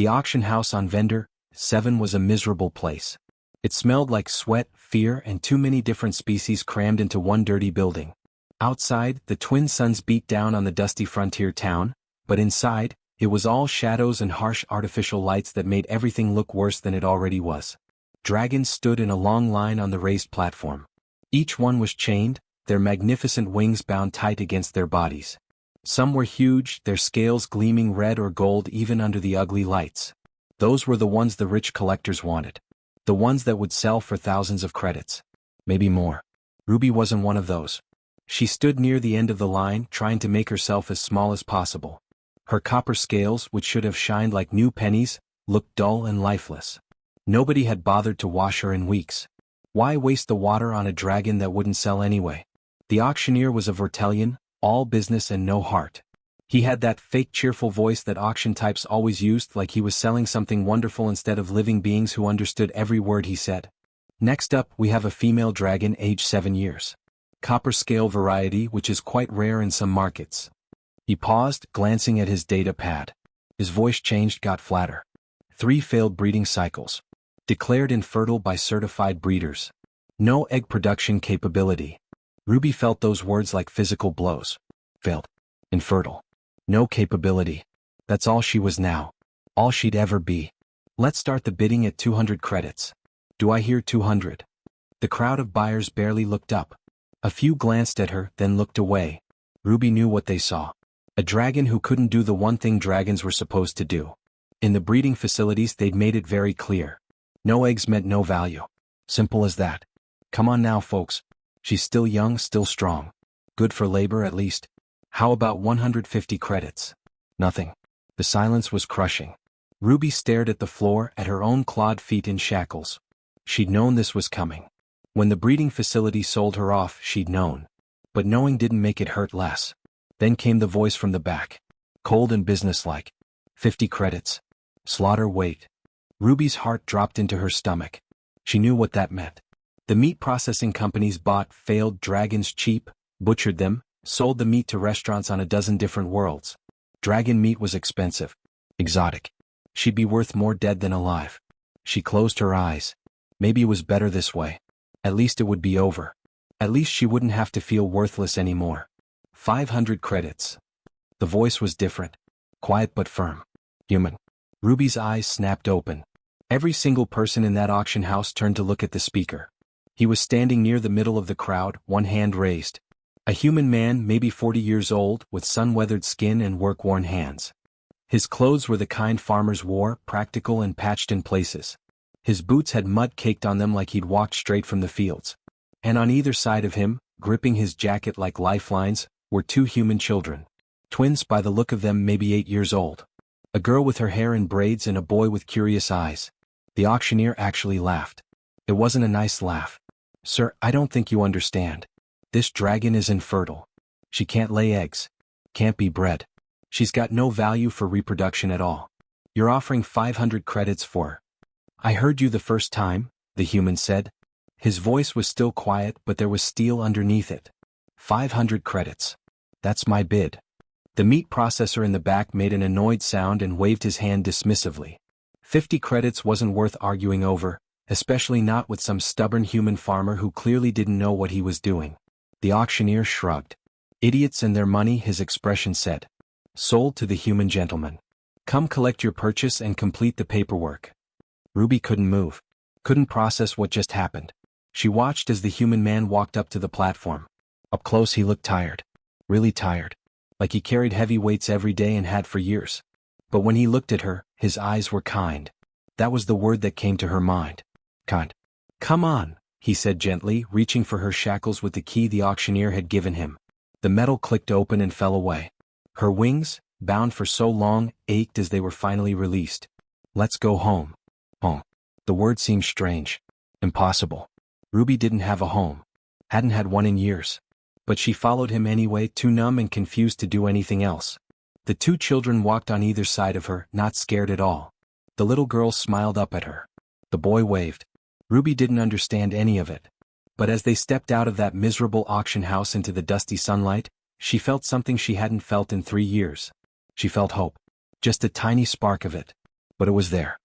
The auction house on Vendor 7 was a miserable place. It smelled like sweat, fear, and too many different species crammed into one dirty building. Outside, the twin suns beat down on the dusty frontier town, but inside, it was all shadows and harsh artificial lights that made everything look worse than it already was. Dragons stood in a long line on the raised platform. Each one was chained, their magnificent wings bound tight against their bodies. Some were huge, their scales gleaming red or gold even under the ugly lights. Those were the ones the rich collectors wanted. The ones that would sell for thousands of credits. Maybe more. Ruby wasn't one of those. She stood near the end of the line, trying to make herself as small as possible. Her copper scales, which should have shined like new pennies, looked dull and lifeless. Nobody had bothered to wash her in weeks. Why waste the water on a dragon that wouldn't sell anyway? The auctioneer was a Vertelian, all business and no heart. He had that fake cheerful voice that auction types always used, like he was selling something wonderful instead of living beings who understood every word he said. Next up, we have a female dragon aged 7 years. Copper scale variety, which is quite rare in some markets. He paused, glancing at his data pad. His voice changed, got flatter. 3 failed breeding cycles. Declared infertile by certified breeders. No egg production capability. Ruby felt those words like physical blows. Failed. Infertile. No capability. That's all she was now. All she'd ever be. Let's start the bidding at 200 credits. Do I hear 200? The crowd of buyers barely looked up. A few glanced at her, then looked away. Ruby knew what they saw. A dragon who couldn't do the one thing dragons were supposed to do. In the breeding facilities they'd made it very clear. No eggs meant no value. Simple as that. Come on now, folks. She's still young, still strong. Good for labor at least. How about 150 credits? Nothing. The silence was crushing. Ruby stared at the floor, at her own clawed feet in shackles. She'd known this was coming. When the breeding facility sold her off, she'd known. But knowing didn't make it hurt less. Then came the voice from the back. Cold and businesslike. 50 credits. Slaughter weight. Ruby's heart dropped into her stomach. She knew what that meant. The meat processing companies bought failed dragons cheap, butchered them, sold the meat to restaurants on a dozen different worlds. Dragon meat was expensive. Exotic. She'd be worth more dead than alive. She closed her eyes. Maybe it was better this way. At least it would be over. At least she wouldn't have to feel worthless anymore. 500 credits. The voice was different. Quiet but firm. Human. Ruby's eyes snapped open. Every single person in that auction house turned to look at the speaker. He was standing near the middle of the crowd, one hand raised. A human man, maybe 40 years old, with sun-weathered skin and work-worn hands. His clothes were the kind farmers wore, practical and patched in places. His boots had mud caked on them like he'd walked straight from the fields. And on either side of him, gripping his jacket like lifelines, were 2 human children. Twins by the look of them, maybe 8 years old. A girl with her hair in braids and a boy with curious eyes. The auctioneer actually laughed. It wasn't a nice laugh. Sir, I don't think you understand. This dragon is infertile. She can't lay eggs. Can't be bred. She's got no value for reproduction at all. You're offering 500 credits for her. I heard you the first time, the human said. His voice was still quiet, but there was steel underneath it. 500 credits. That's my bid. The meat processor in the back made an annoyed sound and waved his hand dismissively. 50 credits wasn't worth arguing over, especially not with some stubborn human farmer who clearly didn't know what he was doing. The auctioneer shrugged. Idiots and their money, his expression said. Sold to the human gentleman. Come collect your purchase and complete the paperwork. Ruby couldn't move. Couldn't process what just happened. She watched as the human man walked up to the platform. Up close he looked tired. Really tired. Like he carried heavy weights every day and had for years. But when he looked at her, his eyes were kind. That was the word that came to her mind. Kind. Come on, he said gently, reaching for her shackles with the key the auctioneer had given him. The metal clicked open and fell away. Her wings, bound for so long, ached as they were finally released. Let's go home. Home. The word seemed strange. Impossible. Ruby didn't have a home. Hadn't had one in years. But she followed him anyway, too numb and confused to do anything else. The 2 children walked on either side of her, not scared at all. The little girl smiled up at her. The boy waved. Ruby didn't understand any of it. But as they stepped out of that miserable auction house into the dusty sunlight, she felt something she hadn't felt in 3 years. She felt hope. Just a tiny spark of it. but it was there.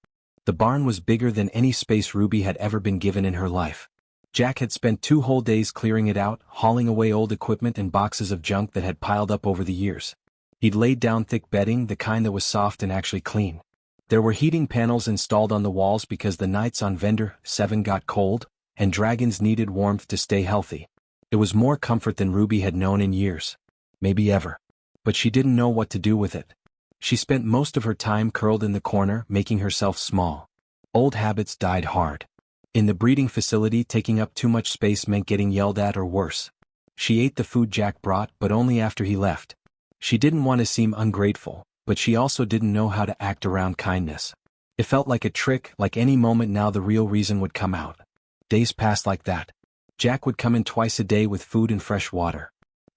The barn was bigger than any space Ruby had ever been given in her life. Jack had spent 2 whole days clearing it out, hauling away old equipment and boxes of junk that had piled up over the years. He'd laid down thick bedding, the kind that was soft and actually clean. There were heating panels installed on the walls because the nights on Vendor 7 got cold, and dragons needed warmth to stay healthy. It was more comfort than Ruby had known in years. Maybe ever. But she didn't know what to do with it. She spent most of her time curled in the corner, making herself small. Old habits died hard. In the breeding facility, taking up too much space meant getting yelled at or worse. She ate the food Jack brought, but only after he left. She didn't want to seem ungrateful, but she also didn't know how to act around kindness. It felt like a trick, like any moment now the real reason would come out. Days passed like that. Jack would come in twice a day with food and fresh water.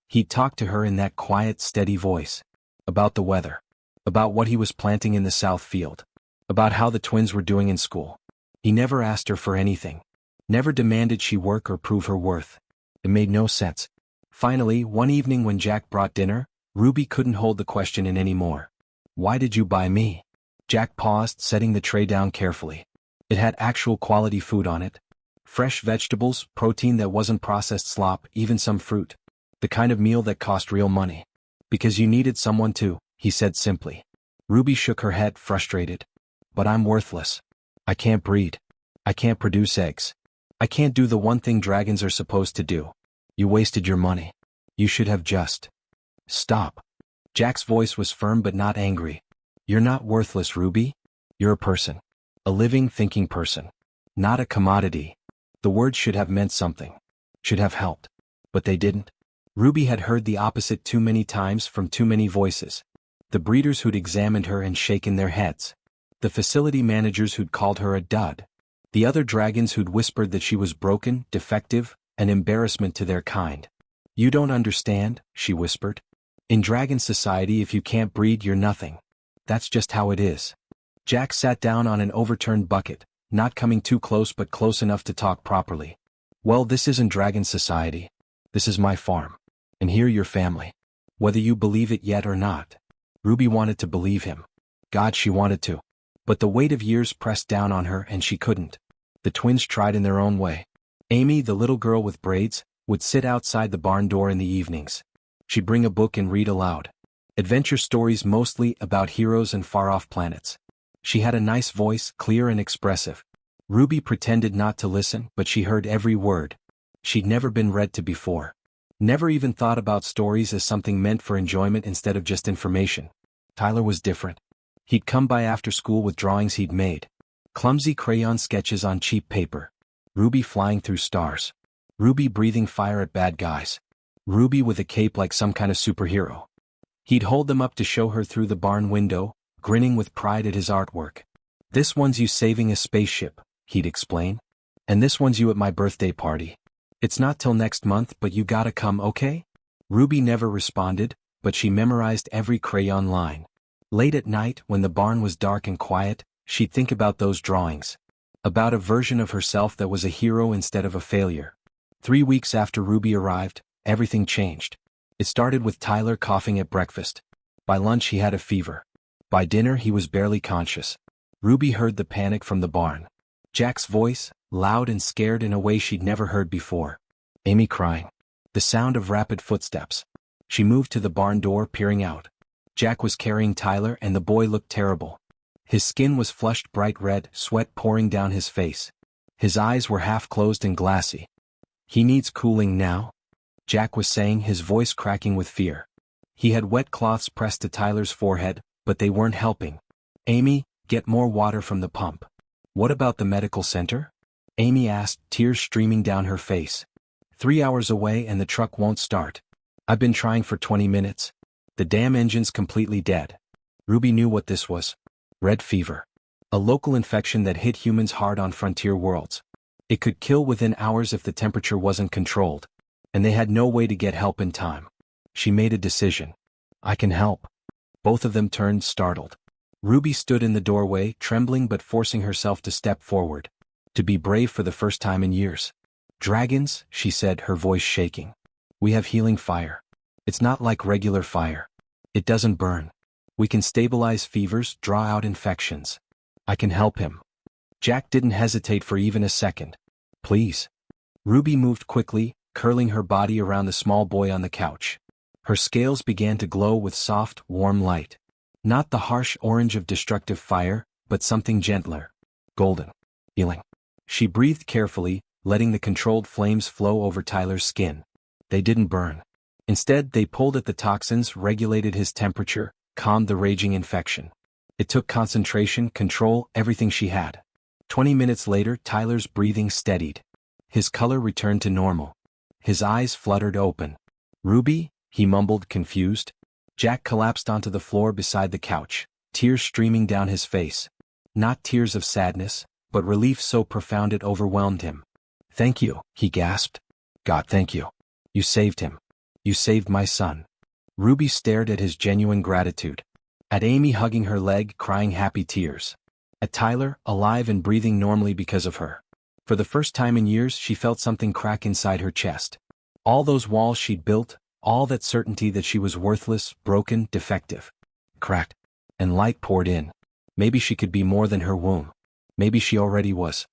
He'd talk to her in that quiet, steady voice. About the weather. About what he was planting in the south field. About how the twins were doing in school. He never asked her for anything. Never demanded she work or prove her worth. It made no sense. Finally, one evening when Jack brought dinner, Ruby couldn't hold the question in anymore. Why did you buy me? Jack paused, setting the tray down carefully. It had actual quality food on it. Fresh vegetables, protein that wasn't processed slop, even some fruit. The kind of meal that cost real money. Because you needed someone to, he said simply. Ruby shook her head, frustrated. But I'm worthless. I can't breed. I can't produce eggs. I can't do the one thing dragons are supposed to do. You wasted your money. You should have just... Stop. Jack's voice was firm but not angry. You're not worthless, Ruby. You're a person. A living, thinking person. Not a commodity. The words should have meant something. Should have helped. But they didn't. Ruby had heard the opposite too many times from too many voices. The breeders who'd examined her and shaken their heads. The facility managers who'd called her a dud. The other dragons who'd whispered that she was broken, defective, an embarrassment to their kind. You don't understand, she whispered. In dragon society, if you can't breed, you're nothing. That's just how it is. Jack sat down on an overturned bucket, not coming too close but close enough to talk properly. Well, this isn't dragon society. This is my farm. And here your family. Whether you believe it yet or not. Ruby wanted to believe him. God, she wanted to. But the weight of years pressed down on her and she couldn't. The twins tried in their own way. Amy, the little girl with braids, would sit outside the barn door in the evenings. She'd bring a book and read aloud. Adventure stories mostly about heroes and far-off planets. She had a nice voice, clear and expressive. Ruby pretended not to listen, but she heard every word. She'd never been read to before. Never even thought about stories as something meant for enjoyment instead of just information. Tyler was different. He'd come by after school with drawings he'd made. Clumsy crayon sketches on cheap paper. Ruby flying through stars. Ruby breathing fire at bad guys. Ruby with a cape like some kind of superhero. He'd hold them up to show her through the barn window, grinning with pride at his artwork. This one's you saving a spaceship, he'd explain. And this one's you at my birthday party. It's not till next month, but you gotta come, okay? Ruby never responded, but she memorized every crayon line. Late at night, when the barn was dark and quiet, she'd think about those drawings. About a version of herself that was a hero instead of a failure. 3 weeks after Ruby arrived, everything changed. It started with Tyler coughing at breakfast. By lunch he had a fever. By dinner he was barely conscious. Ruby heard the panic from the barn. Jack's voice, loud and scared in a way she'd never heard before. Amy crying. The sound of rapid footsteps. She moved to the barn door, peering out. Jack was carrying Tyler and the boy looked terrible. His skin was flushed bright red, sweat pouring down his face. His eyes were half closed and glassy. He needs cooling now, Jack was saying, his voice cracking with fear. He had wet cloths pressed to Tyler's forehead, but they weren't helping. Amy, get more water from the pump. What about the medical center? Amy asked, tears streaming down her face. 3 hours away and the truck won't start. I've been trying for 20 minutes. The damn engine's completely dead. Ruby knew what this was. Red fever. A local infection that hit humans hard on frontier worlds. It could kill within hours if the temperature wasn't controlled. And they had no way to get help in time. She made a decision. I can help. Both of them turned, startled. Ruby stood in the doorway, trembling but forcing herself to step forward. To be brave for the first time in years. Dragons, she said, her voice shaking. We have healing fire. It's not like regular fire. It doesn't burn. We can stabilize fevers, draw out infections. I can help him. Jack didn't hesitate for even a second. Please. Ruby moved quickly, curling her body around the small boy on the couch. Her scales began to glow with soft, warm light. Not the harsh orange of destructive fire, but something gentler. Golden. Healing. She breathed carefully, letting the controlled flames flow over Tyler's skin. They didn't burn. Instead, they pulled at the toxins, regulated his temperature, calmed the raging infection. It took concentration, control, everything she had. 20 minutes later, Tyler's breathing steadied. His color returned to normal. His eyes fluttered open. Ruby? He mumbled, confused. Jack collapsed onto the floor beside the couch, tears streaming down his face. Not tears of sadness, but relief so profound it overwhelmed him. Thank you, he gasped. God, thank you. You saved him. You saved my son. Ruby stared at his genuine gratitude. At Amy hugging her leg, crying happy tears. At Tyler, alive and breathing normally because of her. For the first time in years, she felt something crack inside her chest. All those walls she'd built, all that certainty that she was worthless, broken, defective. Cracked. And light poured in. Maybe she could be more than her womb. Maybe she already was.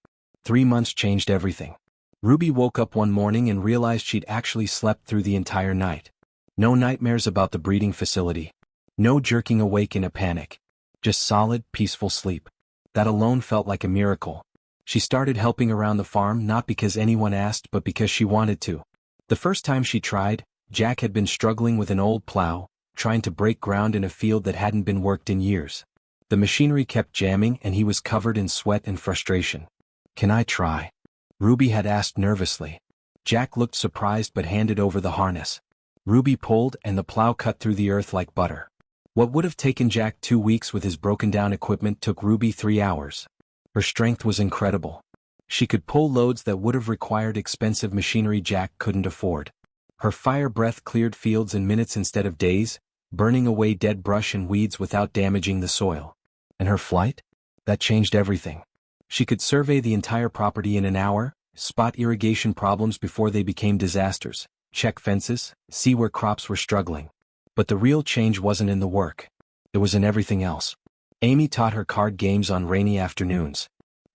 3 months changed everything. Ruby woke up one morning and realized she'd actually slept through the entire night. No nightmares about the breeding facility. No jerking awake in a panic. Just solid, peaceful sleep. That alone felt like a miracle. She started helping around the farm not because anyone asked but because she wanted to. The first time she tried, Jack had been struggling with an old plow, trying to break ground in a field that hadn't been worked in years. The machinery kept jamming and he was covered in sweat and frustration. Can I try? Ruby had asked nervously. Jack looked surprised but handed over the harness. Ruby pulled and the plow cut through the earth like butter. What would have taken Jack 2 weeks with his broken-down equipment took Ruby 3 hours. Her strength was incredible. She could pull loads that would have required expensive machinery Jack couldn't afford. Her fire breath cleared fields in minutes instead of days, burning away dead brush and weeds without damaging the soil. And her flight? That changed everything. She could survey the entire property in an hour, spot irrigation problems before they became disasters, check fences, see where crops were struggling. But the real change wasn't in the work. It was in everything else. Amy taught her card games on rainy afternoons.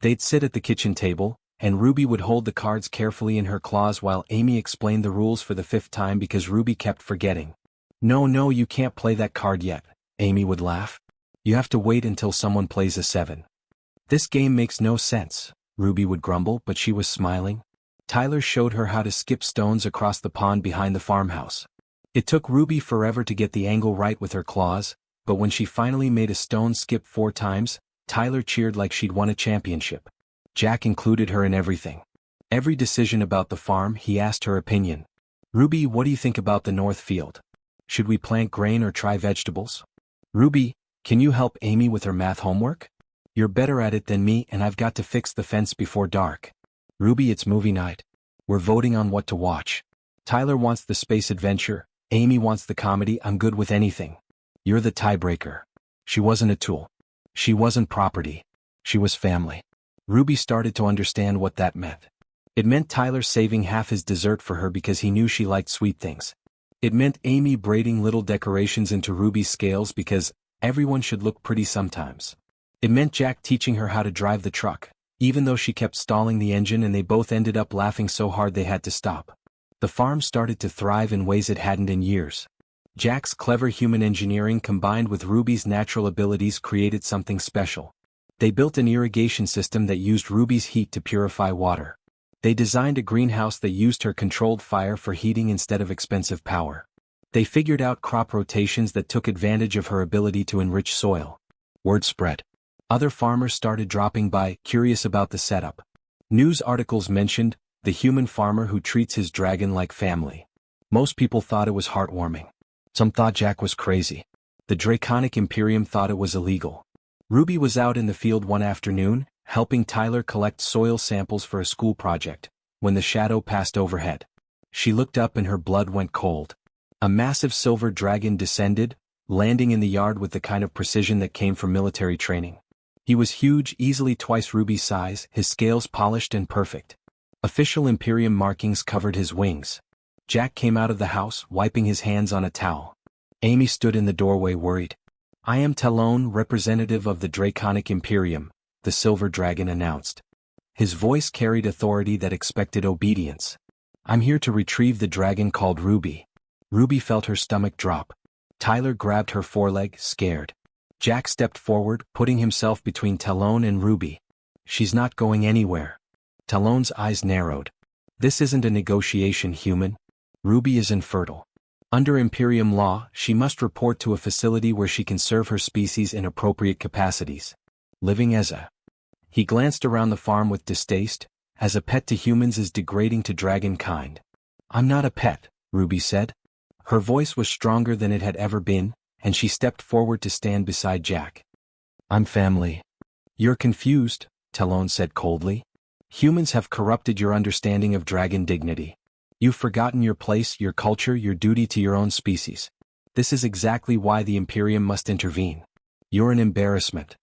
They'd sit at the kitchen table, and Ruby would hold the cards carefully in her claws while Amy explained the rules for the 5th time because Ruby kept forgetting. No, you can't play that card yet, Amy would laugh. You have to wait until someone plays a 7. This game makes no sense, Ruby would grumble, but she was smiling. Tyler showed her how to skip stones across the pond behind the farmhouse. It took Ruby forever to get the angle right with her claws, but when she finally made a stone skip 4 times, Tyler cheered like she'd won a championship. Jack included her in everything. Every decision about the farm, he asked her opinion. Ruby, what do you think about the north field? Should we plant grain or try vegetables? Ruby, can you help Amy with her math homework? You're better at it than me and I've got to fix the fence before dark. Ruby, it's movie night. We're voting on what to watch. Tyler wants the space adventure, Amy wants the comedy. I'm good with anything. You're the tiebreaker. She wasn't a tool. She wasn't property. She was family. Ruby started to understand what that meant. It meant Tyler saving half his dessert for her because he knew she liked sweet things. It meant Amy braiding little decorations into Ruby's scales because everyone should look pretty sometimes. It meant Jack teaching her how to drive the truck, even though she kept stalling the engine and they both ended up laughing so hard they had to stop. The farm started to thrive in ways it hadn't in years. Jack's clever human engineering combined with Ruby's natural abilities created something special. They built an irrigation system that used Ruby's heat to purify water. They designed a greenhouse that used her controlled fire for heating instead of expensive power. They figured out crop rotations that took advantage of her ability to enrich soil. Word spread. Other farmers started dropping by, curious about the setup. News articles mentioned the human farmer who treats his dragon like family. Most people thought it was heartwarming. Some thought Jack was crazy. The Draconic Imperium thought it was illegal. Ruby was out in the field one afternoon, helping Tyler collect soil samples for a school project, when the shadow passed overhead. She looked up and her blood went cold. A massive silver dragon descended, landing in the yard with the kind of precision that came from military training. He was huge, easily twice Ruby's size, his scales polished and perfect. Official Imperium markings covered his wings. Jack came out of the house, wiping his hands on a towel. Amy stood in the doorway worried. I am Talon, representative of the Draconic Imperium, the silver dragon announced. His voice carried authority that expected obedience. I'm here to retrieve the dragon called Ruby. Ruby felt her stomach drop. Tyler grabbed her foreleg, scared. Jack stepped forward, putting himself between Talon and Ruby. She's not going anywhere. Talon's eyes narrowed. This isn't a negotiation, human. Ruby is infertile. Under Imperium law, she must report to a facility where she can serve her species in appropriate capacities. Living as a... He glanced around the farm with distaste. As a pet to humans is degrading to dragon kind. I'm not a pet, Ruby said. Her voice was stronger than it had ever been, and she stepped forward to stand beside Jack. I'm family. You're confused, Talon said coldly. Humans have corrupted your understanding of dragon dignity. You've forgotten your place, your culture, your duty to your own species. This is exactly why the Imperium must intervene. You're an embarrassment.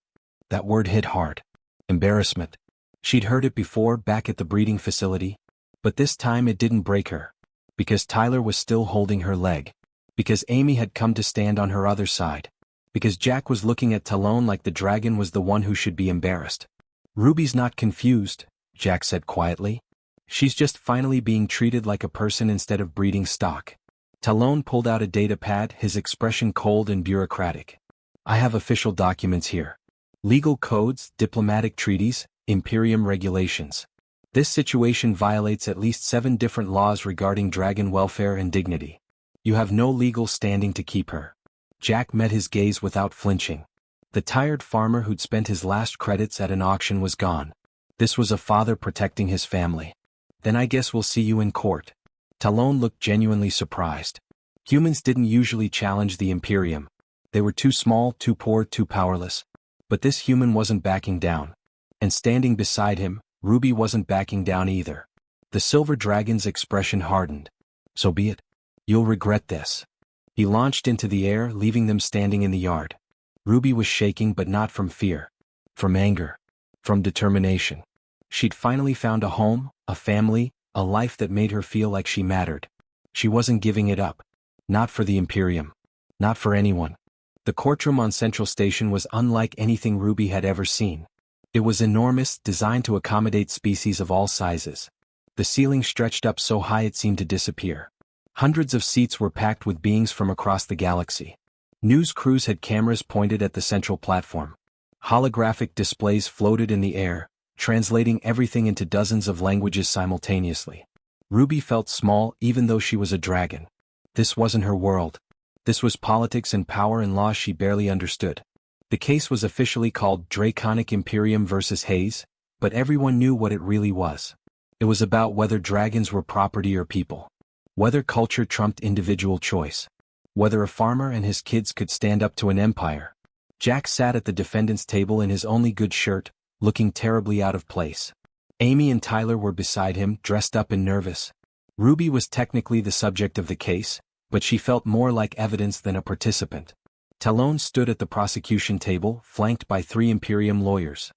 That word hit hard. Embarrassment. She'd heard it before back at the breeding facility, but this time it didn't break her. Because Tyler was still holding her leg. Because Amy had come to stand on her other side. Because Jack was looking at Talon like the dragon was the one who should be embarrassed. Ruby's not confused, Jack said quietly. She's just finally being treated like a person instead of breeding stock. Talon pulled out a data pad, his expression cold and bureaucratic. I have official documents here. Legal codes, diplomatic treaties, Imperium regulations. This situation violates at least 7 different laws regarding dragon welfare and dignity. You have no legal standing to keep her. Jack met his gaze without flinching. The tired farmer who'd spent his last credits at an auction was gone. This was a father protecting his family. Then I guess we'll see you in court. Talon looked genuinely surprised. Humans didn't usually challenge the Imperium. They were too small, too poor, too powerless. But this human wasn't backing down. And standing beside him, Ruby wasn't backing down either. The silver dragon's expression hardened. So be it. You'll regret this. He launched into the air, leaving them standing in the yard. Ruby was shaking, but not from fear. From anger. From determination. She'd finally found a home, a family, a life that made her feel like she mattered. She wasn't giving it up. Not for the Imperium. Not for anyone. The courtroom on Central Station was unlike anything Ruby had ever seen. It was enormous, designed to accommodate species of all sizes. The ceiling stretched up so high it seemed to disappear. Hundreds of seats were packed with beings from across the galaxy. News crews had cameras pointed at the central platform. Holographic displays floated in the air, translating everything into dozens of languages simultaneously. Ruby felt small even though she was a dragon. This wasn't her world. This was politics and power and law she barely understood. The case was officially called Draconic Imperium versus Hayes, but everyone knew what it really was. It was about whether dragons were property or people. Whether culture trumped individual choice. Whether a farmer and his kids could stand up to an empire. Jack sat at the defendant's table in his only good shirt, looking terribly out of place. Amy and Tyler were beside him, dressed up and nervous. Ruby was technically the subject of the case, but she felt more like evidence than a participant. Talon stood at the prosecution table, flanked by 3 Imperium lawyers.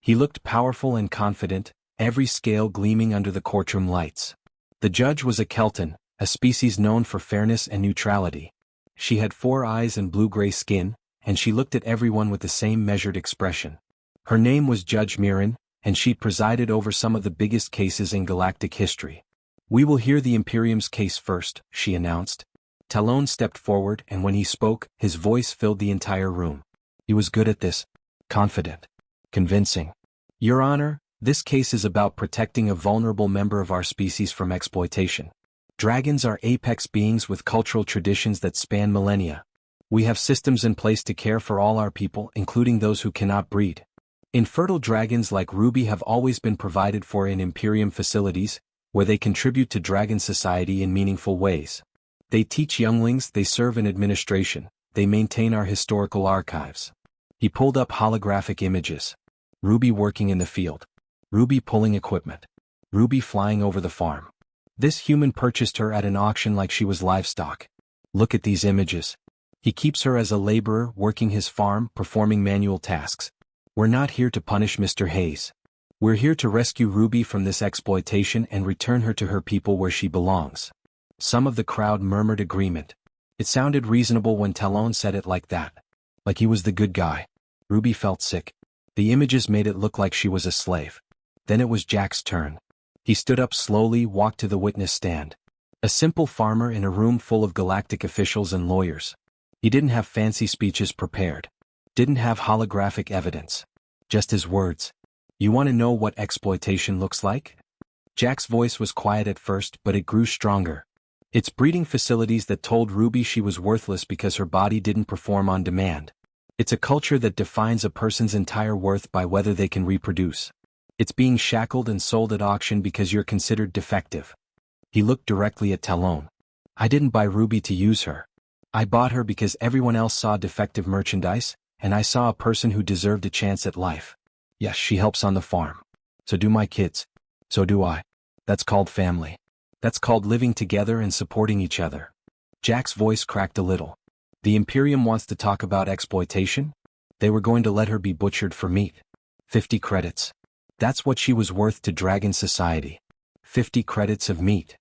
He looked powerful and confident, every scale gleaming under the courtroom lights. The judge was a Kelton, a species known for fairness and neutrality. She had 4 eyes and blue-gray skin, and she looked at everyone with the same measured expression. Her name was Judge Mirren, and she'd presided over some of the biggest cases in galactic history. We will hear the Imperium's case first, she announced. Talon stepped forward, and when he spoke, his voice filled the entire room. He was good at this. Confident. Convincing. Your Honor, this case is about protecting a vulnerable member of our species from exploitation. Dragons are apex beings with cultural traditions that span millennia. We have systems in place to care for all our people, including those who cannot breed. Infertile dragons like Ruby have always been provided for in Imperium facilities, where they contribute to dragon society in meaningful ways. They teach younglings, they serve in administration, they maintain our historical archives. He pulled up holographic images. Ruby working in the field. Ruby pulling equipment. Ruby flying over the farm. This human purchased her at an auction like she was livestock. Look at these images. He keeps her as a laborer, working his farm, performing manual tasks. We're not here to punish Mr. Hayes. We're here to rescue Ruby from this exploitation and return her to her people where she belongs. Some of the crowd murmured agreement. It sounded reasonable when Talon said it like that. Like he was the good guy. Ruby felt sick. The images made it look like she was a slave. Then it was Jack's turn. He stood up slowly, walked to the witness stand. A simple farmer in a room full of galactic officials and lawyers. He didn't have fancy speeches prepared. Didn't have holographic evidence. Just his words. You want to know what exploitation looks like? Jack's voice was quiet at first, but it grew stronger. It's breeding facilities that told Ruby she was worthless because her body didn't perform on demand. It's a culture that defines a person's entire worth by whether they can reproduce. It's being shackled and sold at auction because you're considered defective. He looked directly at Talon. I didn't buy Ruby to use her. I bought her because everyone else saw defective merchandise, and I saw a person who deserved a chance at life. Yes, she helps on the farm. So do my kids. So do I. That's called family. That's called living together and supporting each other. Jack's voice cracked a little. The Imperium wants to talk about exploitation? They were going to let her be butchered for meat. 50 credits. That's what she was worth to Dragon Society. 50 credits of meat.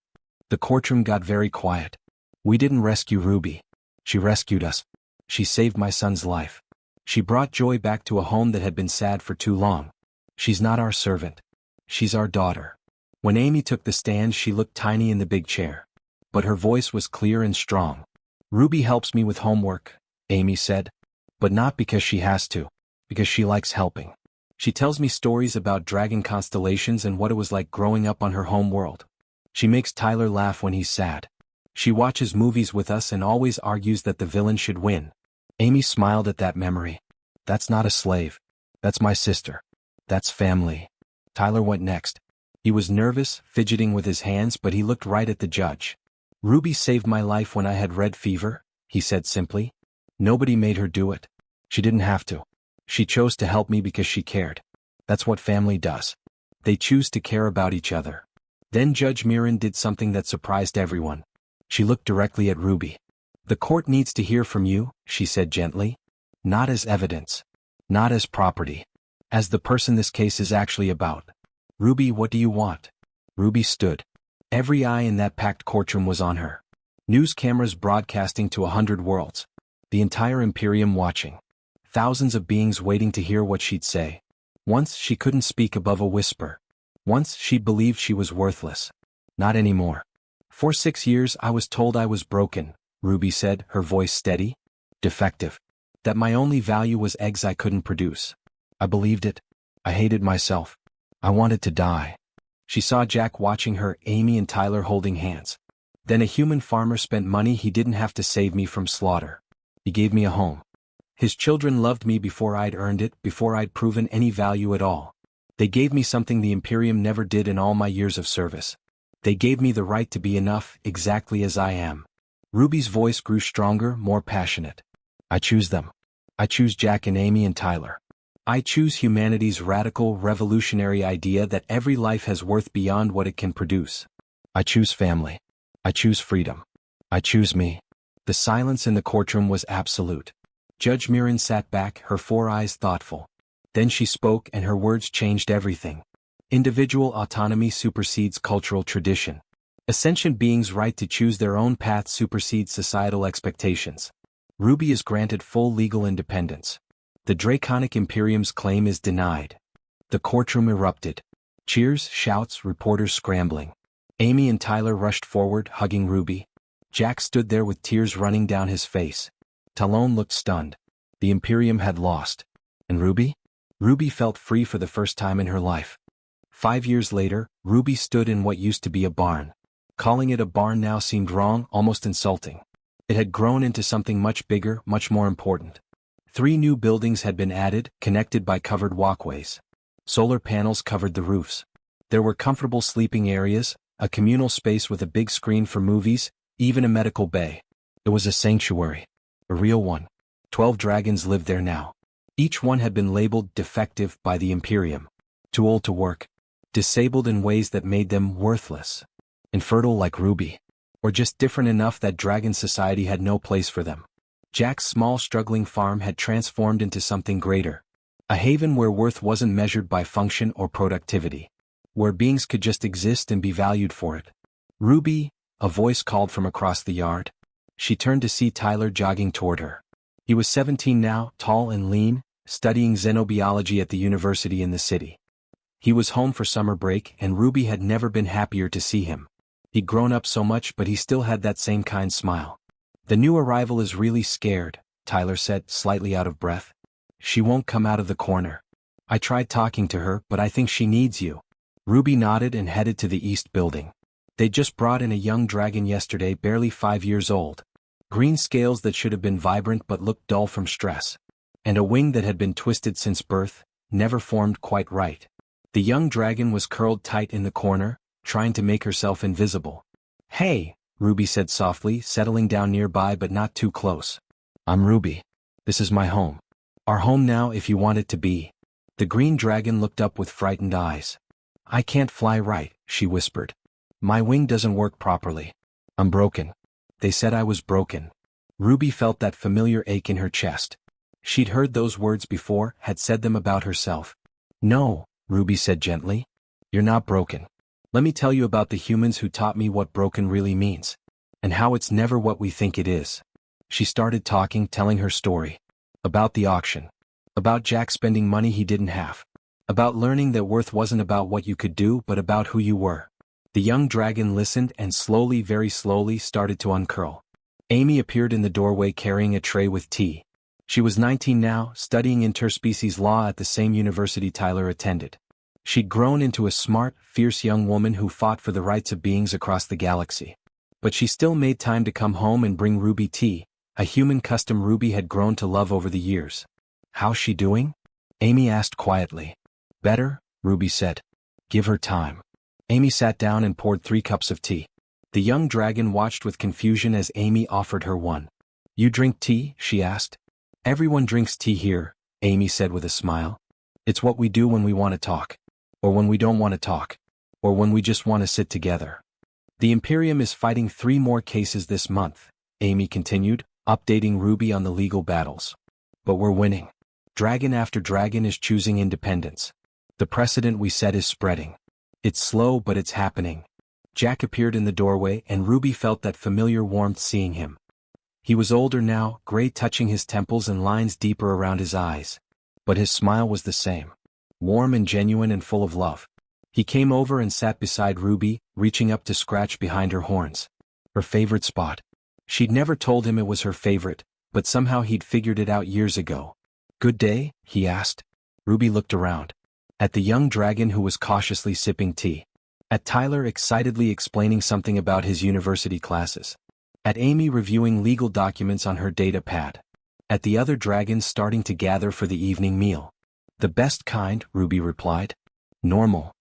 The courtroom got very quiet. We didn't rescue Ruby. She rescued us. She saved my son's life. She brought joy back to a home that had been sad for too long. She's not our servant. She's our daughter. When Amy took the stand, she looked tiny in the big chair. But her voice was clear and strong. Ruby helps me with homework, Amy said. But not because she has to. Because she likes helping. She tells me stories about dragon constellations and what it was like growing up on her home world. She makes Tyler laugh when he's sad. She watches movies with us and always argues that the villain should win. Amy smiled at that memory. That's not a slave. That's my sister. That's family. Tyler went next. He was nervous, fidgeting with his hands, but he looked right at the judge. Ruby saved my life when I had red fever, he said simply. Nobody made her do it. She didn't have to. She chose to help me because she cared. That's what family does. They choose to care about each other. Then Judge Mirren did something that surprised everyone. She looked directly at Ruby. The court needs to hear from you, she said gently. Not as evidence. Not as property. As the person this case is actually about. Ruby, what do you want? Ruby stood. Every eye in that packed courtroom was on her. News cameras broadcasting to 100 worlds. The entire Imperium watching. Thousands of beings waiting to hear what she'd say. Once she couldn't speak above a whisper. Once she believed she was worthless. Not anymore. For 6 years I was told I was broken, Ruby said, her voice steady. Defective. That my only value was eggs I couldn't produce. I believed it. I hated myself. I wanted to die. She saw Jack watching her, Amy and Tyler holding hands. Then a human farmer spent money he didn't have to save me from slaughter. He gave me a home. His children loved me before I'd earned it, before I'd proven any value at all. They gave me something the Imperium never did in all my years of service. They gave me the right to be enough, exactly as I am. Ruby's voice grew stronger, more passionate. I choose them. I choose Jack and Amy and Tyler. I choose humanity's radical, revolutionary idea that every life has worth beyond what it can produce. I choose family. I choose freedom. I choose me. The silence in the courtroom was absolute. Judge Mirren sat back, her 4 eyes thoughtful. Then she spoke and her words changed everything. Individual autonomy supersedes cultural tradition. A sentient being's right to choose their own path supersedes societal expectations. Ruby is granted full legal independence. The Draconic Imperium's claim is denied. The courtroom erupted. Cheers, shouts, reporters scrambling. Amy and Tyler rushed forward, hugging Ruby. Jack stood there with tears running down his face. Talon looked stunned. The Imperium had lost. And Ruby? Ruby felt free for the first time in her life. 5 years later, Ruby stood in what used to be a barn. Calling it a barn now seemed wrong, almost insulting. It had grown into something much bigger, much more important. 3 new buildings had been added, connected by covered walkways. Solar panels covered the roofs. There were comfortable sleeping areas, a communal space with a big screen for movies, even a medical bay. It was a sanctuary. A real one. 12 dragons lived there now. Each one had been labeled defective by the Imperium. Too old to work. Disabled in ways that made them worthless. Infertile like Ruby. Or just different enough that Dragon Society had no place for them. Jack's small struggling farm had transformed into something greater. A haven where worth wasn't measured by function or productivity. Where beings could just exist and be valued for it. Ruby, a voice called from across the yard. She turned to see Tyler jogging toward her. He was 17 now, tall and lean, studying xenobiology at the university in the city. He was home for summer break and Ruby had never been happier to see him. He'd grown up so much but he still had that same kind smile. The new arrival is really scared, Tyler said, slightly out of breath. She won't come out of the corner. I tried talking to her but I think she needs you. Ruby nodded and headed to the east building. They'd just brought in a young dragon yesterday, barely 5 years old. Green scales that should have been vibrant but looked dull from stress. And a wing that had been twisted since birth, never formed quite right. The young dragon was curled tight in the corner, trying to make herself invisible. Hey, Ruby said softly, settling down nearby but not too close. I'm Ruby. This is my home. Our home now if you want it to be. The green dragon looked up with frightened eyes. I can't fly right, she whispered. My wing doesn't work properly. I'm broken. They said I was broken. Ruby felt that familiar ache in her chest. She'd heard those words before, had said them about herself. No, Ruby said gently. You're not broken. Let me tell you about the humans who taught me what broken really means. And how it's never what we think it is. She started talking, telling her story. About the auction. About Jack spending money he didn't have. About learning that worth wasn't about what you could do but about who you were. The young dragon listened and slowly, very slowly, started to uncurl. Amy appeared in the doorway carrying a tray with tea. She was 19 now, studying interspecies law at the same university Tyler attended. She'd grown into a smart, fierce young woman who fought for the rights of beings across the galaxy. But she still made time to come home and bring Ruby tea, a human custom Ruby had grown to love over the years. How's she doing? Amy asked quietly. Better, Ruby said. Give her time. Amy sat down and poured 3 cups of tea. The young dragon watched with confusion as Amy offered her one. You drink tea? She asked. Everyone drinks tea here, Amy said with a smile. It's what we do when we want to talk. Or when we don't want to talk. Or when we just want to sit together. The Imperium is fighting 3 more cases this month, Amy continued, updating Ruby on the legal battles. But we're winning. Dragon after dragon is choosing independence. The precedent we set is spreading. It's slow but it's happening. Jack appeared in the doorway and Ruby felt that familiar warmth seeing him. He was older now, gray touching his temples and lines deeper around his eyes. But his smile was the same. Warm and genuine and full of love. He came over and sat beside Ruby, reaching up to scratch behind her horns. Her favorite spot. She'd never told him it was her favorite, but somehow he'd figured it out years ago. Good day? He asked. Ruby looked around. At the young dragon who was cautiously sipping tea. At Tyler excitedly explaining something about his university classes. At Amy reviewing legal documents on her data pad. At the other dragons starting to gather for the evening meal. The best kind, Ruby replied. Normal.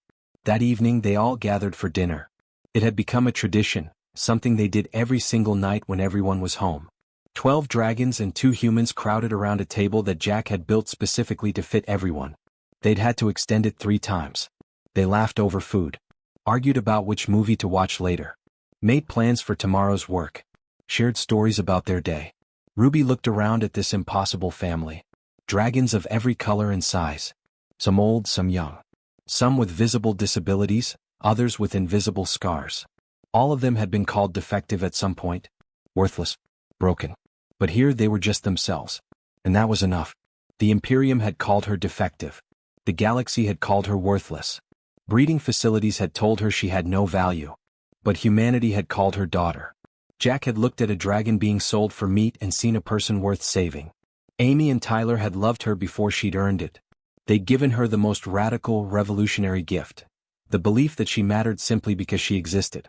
That evening they all gathered for dinner. It had become a tradition, something they did every single night when everyone was home. 12 dragons and 2 humans crowded around a table that Jack had built specifically to fit everyone. They'd had to extend it 3 times. They laughed over food. Argued about which movie to watch later. Made plans for tomorrow's work. Shared stories about their day. Ruby looked around at this impossible family. Dragons of every color and size. Some old, some young. Some with visible disabilities, others with invisible scars. All of them had been called defective at some point. Worthless. Broken. But here they were just themselves. And that was enough. The Imperium had called her defective. The galaxy had called her worthless. Breeding facilities had told her she had no value. But humanity had called her daughter. Jack had looked at a dragon being sold for meat and seen a person worth saving. Amy and Tyler had loved her before she'd earned it. They'd given her the most radical, revolutionary gift. The belief that she mattered simply because she existed.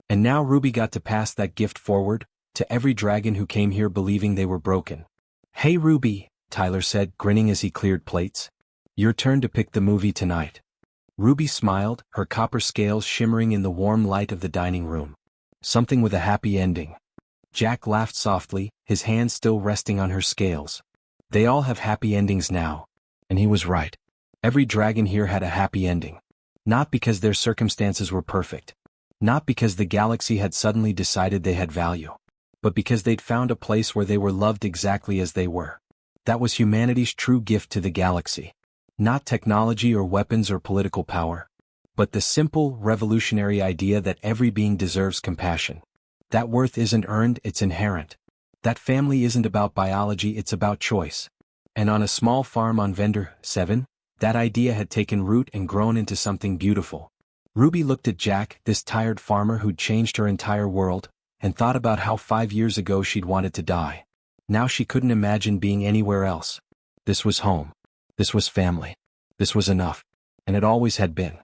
And now Ruby got to pass that gift forward, to every dragon who came here believing they were broken. Hey Ruby, Tyler said, grinning as he cleared plates. Your turn to pick the movie tonight. Ruby smiled, her copper scales shimmering in the warm light of the dining room. Something with a happy ending. Jack laughed softly, his hand still resting on her scales. They all have happy endings now. And he was right. Every dragon here had a happy ending. Not because their circumstances were perfect. Not because the galaxy had suddenly decided they had value. But because they'd found a place where they were loved exactly as they were. That was humanity's true gift to the galaxy. Not technology or weapons or political power. But the simple, revolutionary idea that every being deserves compassion. That worth isn't earned, it's inherent. That family isn't about biology, it's about choice. And on a small farm on Vendor 7, that idea had taken root and grown into something beautiful. Ruby looked at Jack, this tired farmer who'd changed her entire world, and thought about how 5 years ago she'd wanted to die. Now she couldn't imagine being anywhere else. This was home. This was family. This was enough. And it always had been.